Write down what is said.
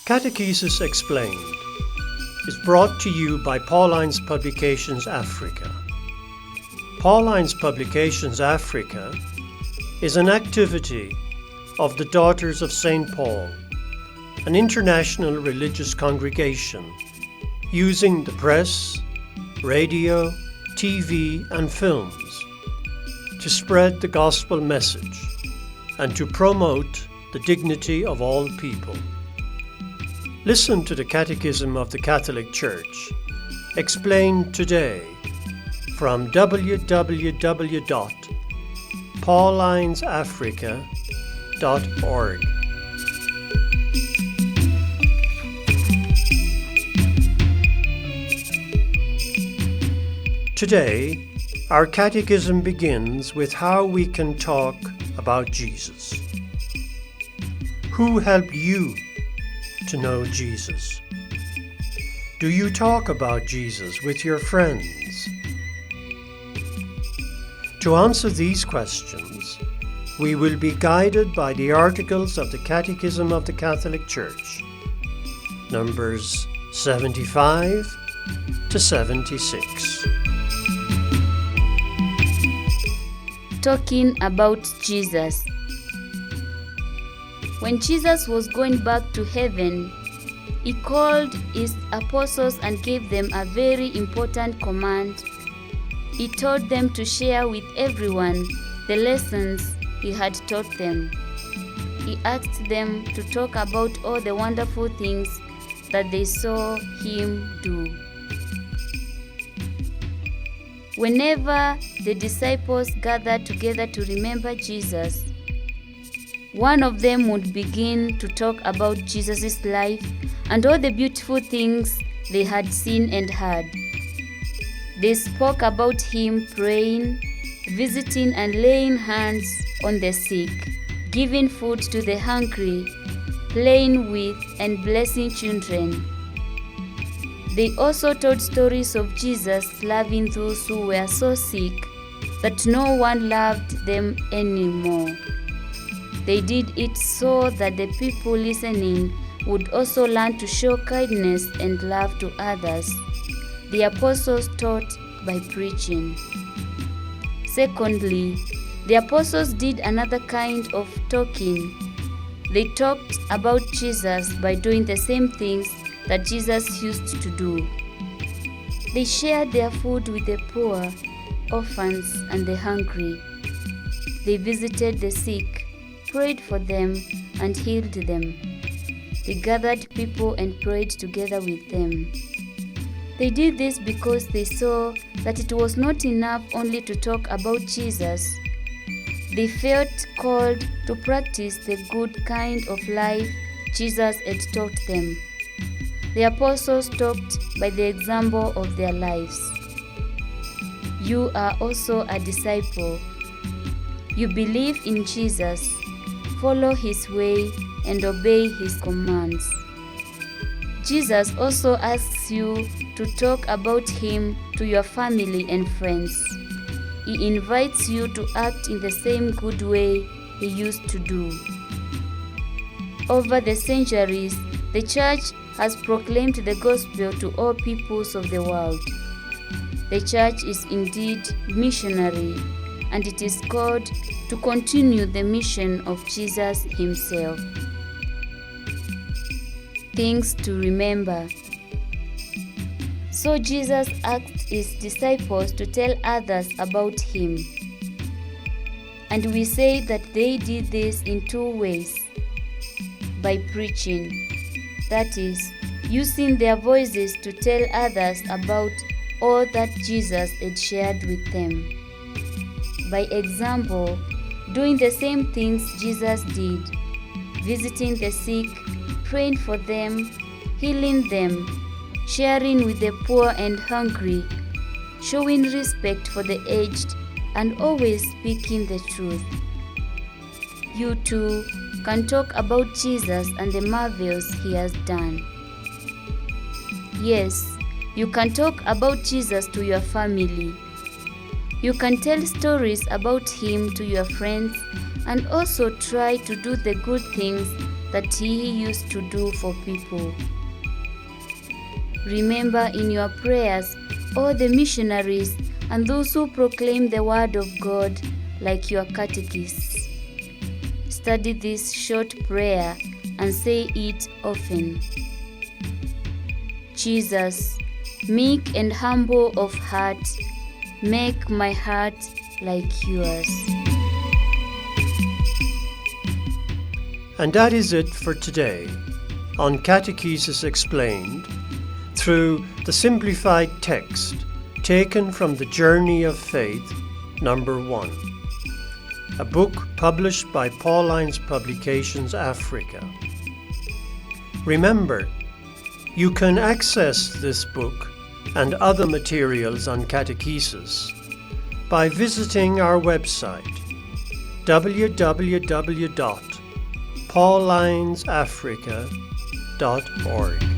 Catechesis Explained is brought to you by Paulines Publications Africa. Paulines Publications Africa is an activity of the Daughters of St. Paul, an international religious congregation using the press, radio, TV and films to spread the gospel message and to promote the dignity of all people. Listen to the Catechism of the Catholic Church, explained today from www.paulinesafrica.org. Today, our catechism begins with how we can talk about Jesus. Who helped you to know Jesus? Do you talk about Jesus with your friends? To answer these questions, we will be guided by the articles of the Catechism of the Catholic Church, numbers 75 to 76. Talking about Jesus. When Jesus was going back to heaven, he called his apostles and gave them a very important command. He told them to share with everyone the lessons he had taught them. He asked them to talk about all the wonderful things that they saw him do. Whenever the disciples gathered together to remember Jesus, one of them would begin to talk about Jesus' life and all the beautiful things they had seen and heard. They spoke about him praying, visiting and laying hands on the sick, giving food to the hungry, playing with and blessing children. They also told stories of Jesus loving those who were so sick that no one loved them anymore. They did it so that the people listening would also learn to show kindness and love to others. The apostles taught by preaching. Secondly, the apostles did another kind of talking. They talked about Jesus by doing the same things that Jesus used to do. They shared their food with the poor, orphans, and the hungry. They visited the sick, prayed for them, and healed them. They gathered people and prayed together with them. They did this because they saw that it was not enough only to talk about Jesus. They felt called to practice the good kind of life Jesus had taught them. The apostles talked by the example of their lives. You are also a disciple. You believe in Jesus, follow his way, and obey his commands. Jesus also asks you to talk about him to your family and friends. He invites you to act in the same good way he used to do. Over the centuries, the Church has proclaimed the gospel to all peoples of the world. The Church is indeed missionary, and it is called to continue the mission of Jesus himself. Things to remember. So Jesus asked his disciples to tell others about him. And we say that they did this in two ways. By preaching, that is, using their voices to tell others about all that Jesus had shared with them. By example, doing the same things Jesus did, visiting the sick, praying for them, healing them, sharing with the poor and hungry, showing respect for the aged, and always speaking the truth. you too can talk about Jesus and the marvels he has done. Yes, you can talk about Jesus to your family. You can tell stories about him to your friends and also try to do the good things that he used to do for people. Remember in your prayers all the missionaries and those who proclaim the word of God like your catechists. Study this short prayer and say it often. Jesus, meek and humble of heart, make my heart like yours. And that is it for today on Catechesis Explained, through the simplified text taken from the Journey of Faith, number 1, a book published by Paulines Publications Africa. Remember, you can access this book and other materials on catechesis by visiting our website www.paulinesafrica.org.